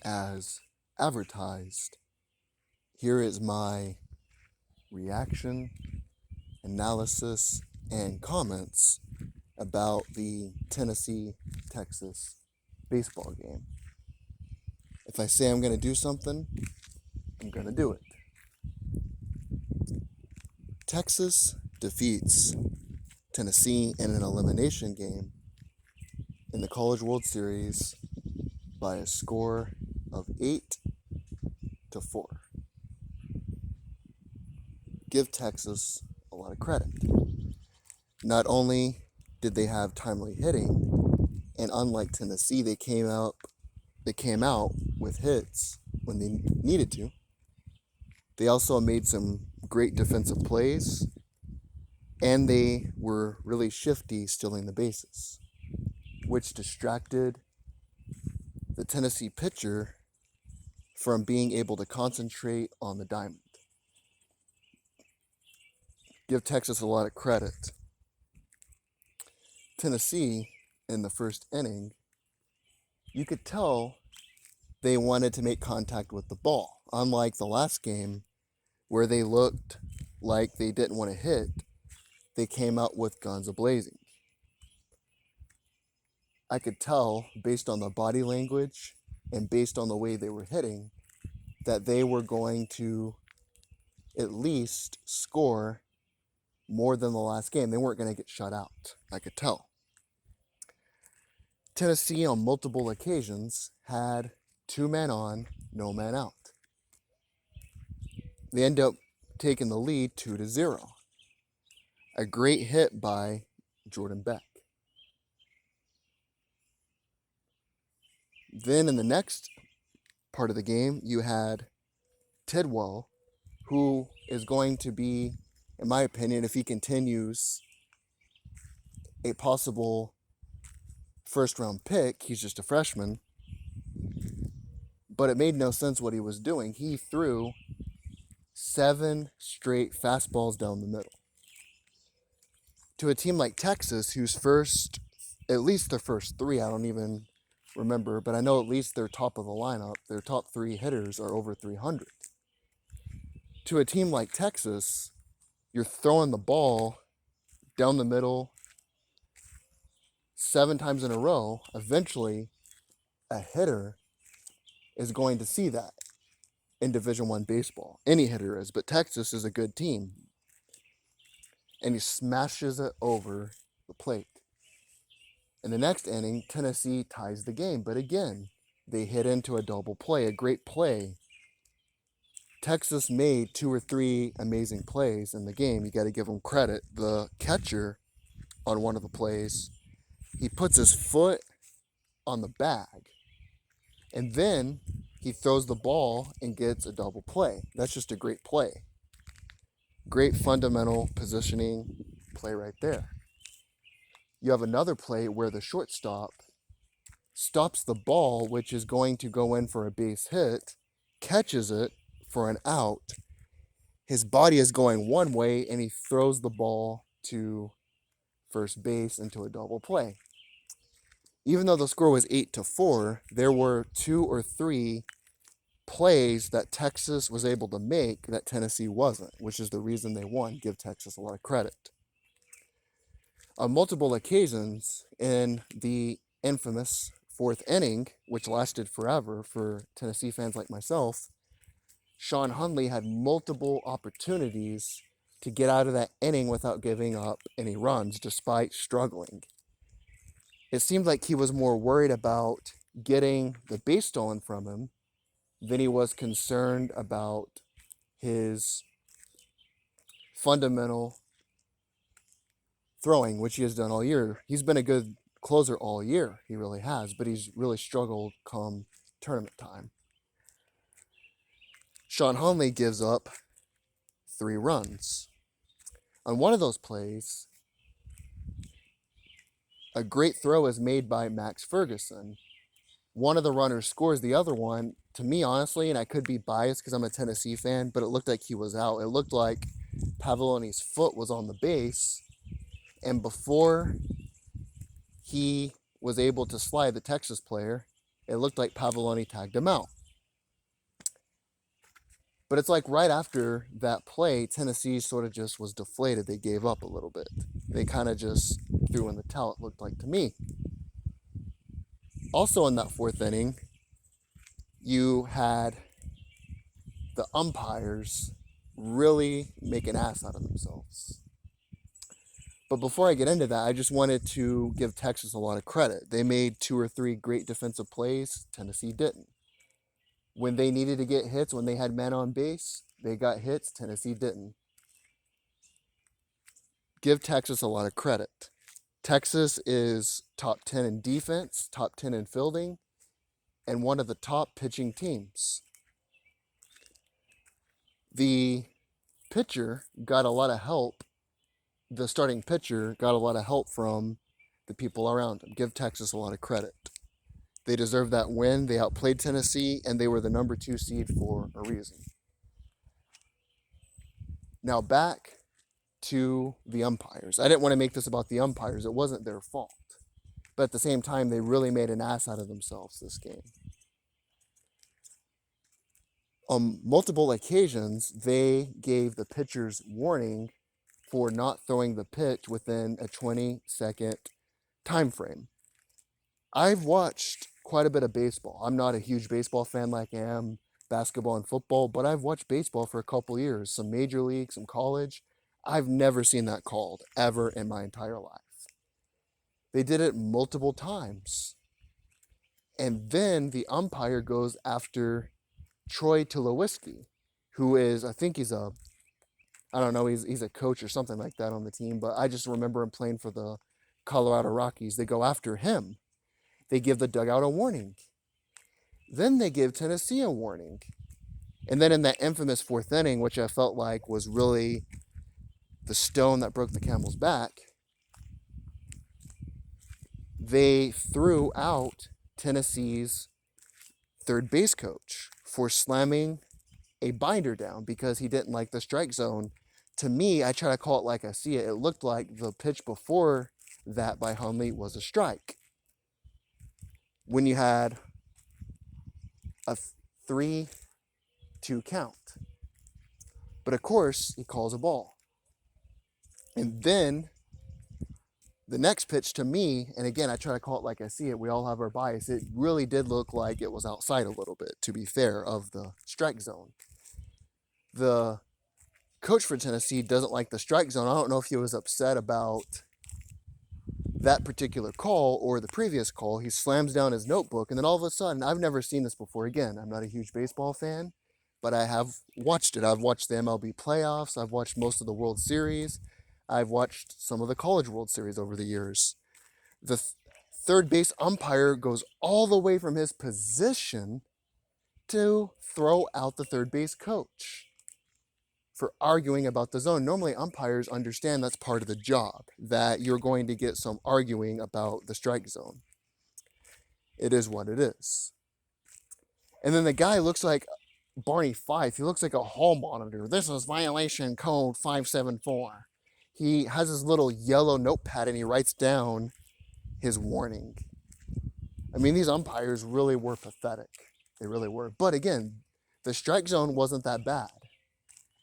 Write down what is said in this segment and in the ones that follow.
as advertised. Here is my reaction, analysis, and comments about the Tennessee-Texas baseball game. If I say I'm going to do something, I'm going to do it. Texas defeats Tennessee in an elimination game in the College World Series by a score of 8-4. Give Texas a lot of credit. Not only did they have timely hitting, and unlike Tennessee, they came out with hits when they needed to. They also made some great defensive plays, and they were really shifty stealing the bases, which distracted the Tennessee pitcher from being able to concentrate on the diamond. Give Texas a lot of credit. Tennessee, in the first inning, you could tell they wanted to make contact with the ball. Unlike the last game, where they looked like they didn't want to hit, they came out with guns a-blazing. I could tell, based on the body language and based on the way they were hitting, that they were going to at least score more than the last game. They weren't going to get shut out. I could tell. Tennessee, on multiple occasions, had 2 men on, no man out. They end up taking the lead 2-0. A great hit by Jordan Beck. Then in the next part of the game, you had Tidwell, who is going to be, in my opinion, if he continues, a possible first-round pick. He's just a freshman. But it made no sense what he was doing. He threw 7 straight fastballs down the middle. To a team like Texas, whose at least their first 3, I don't even remember, but I know at least they're top of the lineup. Their top 3 hitters are over 300. To a team like Texas, you're throwing the ball down the middle 7 times in a row. Eventually, a hitter is going to see that in Division I baseball. Any hitter is, but Texas is a good team. And he smashes it over the plate. In the next inning, Tennessee ties the game, but again, they hit into a double play, a great play. Texas made 2 or 3 amazing plays in the game. You got to give them credit. The catcher on one of the plays, he puts his foot on the bag, and then he throws the ball and gets a double play. That's just a great play. Great fundamental positioning play right there. You have another play where the shortstop stops the ball, which is going to go in for a base hit, catches it for an out. His body is going one way, and he throws the ball to first base into a double play. Even though the score was 8-4, there were 2 or 3 plays that Texas was able to make that Tennessee wasn't, which is the reason they won. Give Texas a lot of credit. On multiple occasions in the infamous 4th inning, which lasted forever for Tennessee fans like myself, Sean Hundley had multiple opportunities to get out of that inning without giving up any runs, despite struggling. It seemed like he was more worried about getting the base stolen from him than he was concerned about his fundamental throwing, which he has done all year. He's been a good closer all year. He really has, but he's really struggled come tournament time. Sean Hundley gives up 3 runs. On one of those plays, a great throw is made by Max Ferguson. One of the runners scores. The other one, to me, honestly, and I could be biased because I'm a Tennessee fan, but it looked like he was out. It looked like Pavlone's foot was on the base, and before he was able to slide the Texas player, it looked like Pavlone tagged him out. But it's like right after that play, Tennessee sort of just was deflated. They gave up a little bit. They kind of just threw in the towel, it looked like to me. Also in that fourth inning, you had the umpires really make an ass out of themselves. But before I get into that, I just wanted to give Texas a lot of credit. They made 2 or 3 great defensive plays. Tennessee didn't. When they needed to get hits, when they had men on base, they got hits. Tennessee didn't. Give Texas a lot of credit. Texas is top 10 in defense, top 10 in fielding, and one of the top pitching teams. The pitcher got a lot of help. The starting pitcher got a lot of help from the people around him. Give Texas a lot of credit. They deserve that win. They outplayed Tennessee, and they were the number 2 seed for a reason. Now back to the umpires. I didn't want to make this about the umpires. It wasn't their fault. But at the same time, they really made an ass out of themselves this game. On multiple occasions, they gave the pitchers warning for not throwing the pitch within a 20-second time frame. I've watched quite a bit of baseball. I'm not a huge baseball fan like I am basketball and football, but I've watched baseball for a couple years, some major league, some college. I've never seen that called ever in my entire life. They did it multiple times. And then the umpire goes after Troy Tulowitzki, who is, I think he's a, I don't know, he's a coach or something like that on the team, but I just remember him playing for the Colorado Rockies. They go after him. They give the dugout a warning. Then they give Tennessee a warning. And then in that infamous fourth inning, which I felt like was really the stone that broke the camel's back, they threw out Tennessee's third base coach for slamming a binder down because he didn't like the strike zone. To me, I try to call it like I see it. It looked like the pitch before that by Hundley was a strike. When you had a 3-2 count. But of course, he calls a ball. And then the next pitch to me, and again, I try to call it like I see it. We all have our bias. It really did look like it was outside a little bit, to be fair, of the strike zone. The coach for Tennessee doesn't like the strike zone. I don't know if he was upset about that particular call or the previous call. He slams down his notebook, and then all of a sudden, I've never seen this before. Again, I'm not a huge baseball fan, but I have watched it. I've watched the MLB playoffs. I've watched most of the World Series. I've watched some of the College World Series over the years. The third base umpire goes all the way from his position to throw out the third base coach for arguing about the zone. Normally, umpires understand that's part of the job, that you're going to get some arguing about the strike zone. It is what it is. And then the guy looks like Barney Fife. He looks like a hall monitor. This is violation code 574. He has his little yellow notepad and he writes down his warning. I mean, these umpires really were pathetic. They really were. But again, the strike zone wasn't that bad.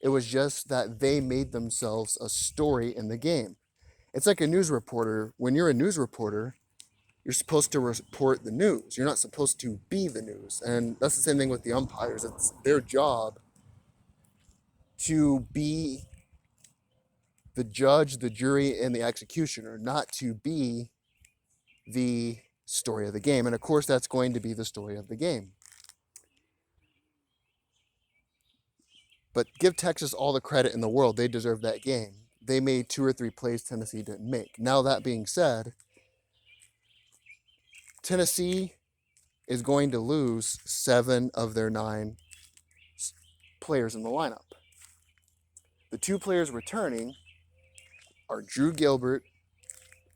It was just that they made themselves a story in the game. It's like a news reporter. When you're a news reporter, you're supposed to report the news. You're not supposed to be the news. And that's the same thing with the umpires. It's their job to be the judge, the jury, and the executioner, not to be the story of the game. And of course, that's going to be the story of the game. But give Texas all the credit in the world. They deserve that game. They made 2 or 3 plays Tennessee didn't make. Now, that being said, Tennessee is going to lose 7 of their 9 players in the lineup. The 2 players returning are Drew Gilbert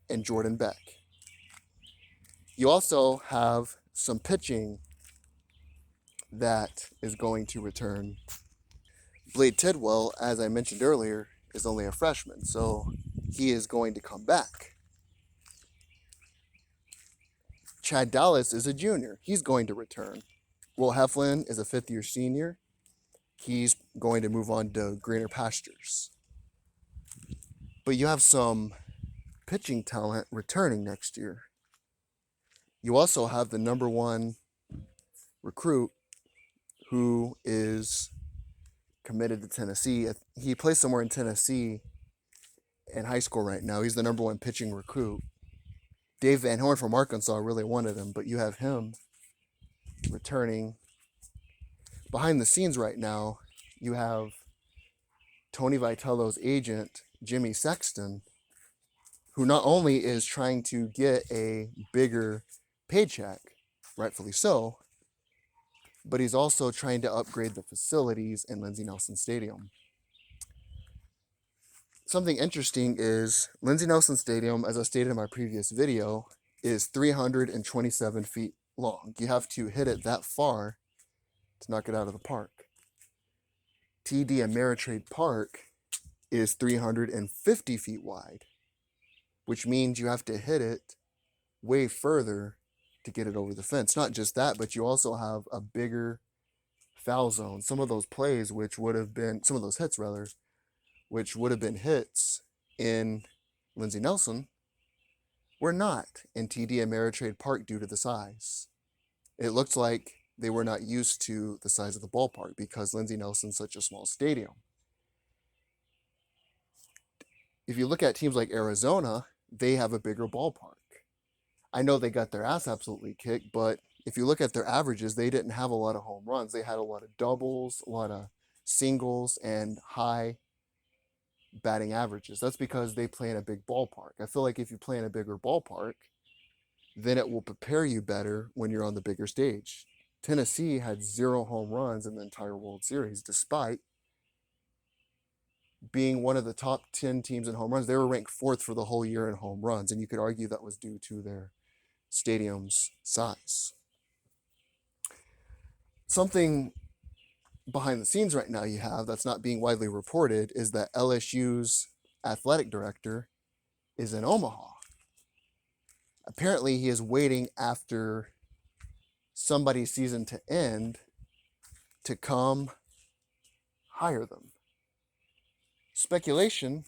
and Jordan Beck. You also have some pitching that is going to return. Blade Tidwell, as I mentioned earlier, is only a freshman, so he is going to come back. Chad Dallas is a junior. He's going to return. Will Heflin is a 5th-year senior. he's going to move on to greener pastures. But you have some pitching talent returning next year. You also have the number one recruit who is committed to Tennessee. He plays somewhere in Tennessee in high school right now. He's the number one pitching recruit. Dave Van Horn from Arkansas really wanted him, but you have him returning. Behind the scenes right now, you have Tony Vitello's agent, Jimmy Sexton, who not only is trying to get a bigger paycheck, rightfully so, but he's also trying to upgrade the facilities in Lindsey Nelson Stadium. Something interesting is Lindsey Nelson Stadium, as I stated in my previous video, is 327 feet long. You have to hit it that far to knock it out of the park. TD Ameritrade Park is 350 feet wide, which means you have to hit it way further to get it over the fence. Not just that, but you also have a bigger foul zone. Some of those plays, which would have been, some of those hits rather, which would have been hits in Lindsey Nelson, were not in TD Ameritrade Park due to the size. It looked like they were not used to the size of the ballpark because Lindsey Nelson's such a small stadium. If you look at teams like Arizona, they have a bigger ballpark. I know they got their ass absolutely kicked, but if you look at their averages, they didn't have a lot of home runs. They had a lot of doubles, a lot of singles, and high batting averages. That's because they play in a big ballpark. I feel like if you play in a bigger ballpark, then it will prepare you better when you're on the bigger stage. Tennessee had 0 home runs in the entire World Series, despite being one of the top 10 teams in home runs. They were ranked 4th for the whole year in home runs, and you could argue that was due to their stadium's size. Something behind the scenes right now you have that's not being widely reported is that LSU's athletic director is in Omaha. Apparently, he is waiting after somebody's season to end to come hire them. Speculation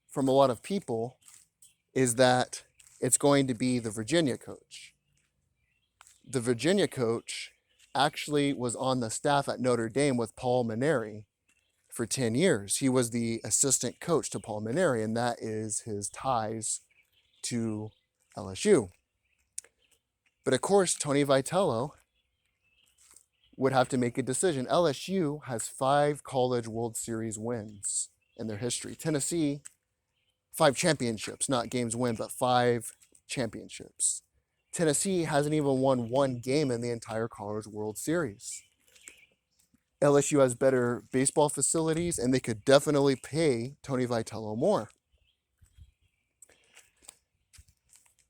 from a lot of people is that it's going to be the Virginia coach. The Virginia coach actually was on the staff at Notre Dame with Paul Mainieri for 10 years. He was the assistant coach to Paul Mainieri, and that is his ties to LSU. But of course, Tony Vitello would have to make a decision. LSU has 5 college World Series wins in their history. Tennessee, 5 championships, not games win, but 5 championships. Tennessee hasn't even won 1 game in the entire College World Series. LSU has better baseball facilities, and they could definitely pay Tony Vitello more.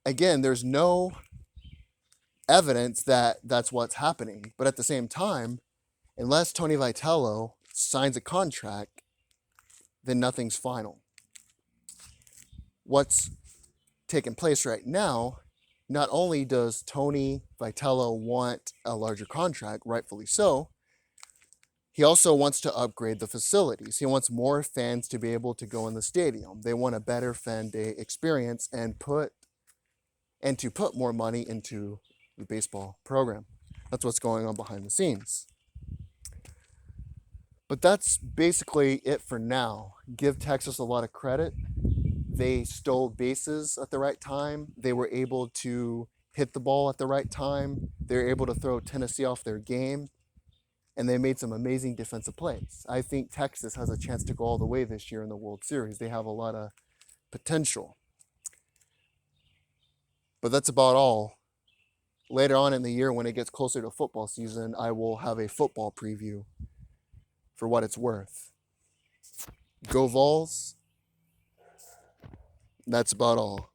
Again, there's no evidence that that's what's happening, but at the same time, unless Tony Vitello signs a contract, then nothing's final. What's taking place right now, not only does Tony Vitello want a larger contract, rightfully so, he also wants to upgrade the facilities. He wants more fans to be able to go in the stadium. They want a better fan day experience and to put more money into the baseball program. That's what's going on behind the scenes. But that's basically it for now. Give Texas a lot of credit. They stole bases at the right time. They were able to hit the ball at the right time. They were able to throw Tennessee off their game. And they made some amazing defensive plays. I think Texas has a chance to go all the way this year in the World Series. They have a lot of potential. But that's about all. Later on in the year, when it gets closer to football season, I will have a football preview for what it's worth. Go Vols. That's about all.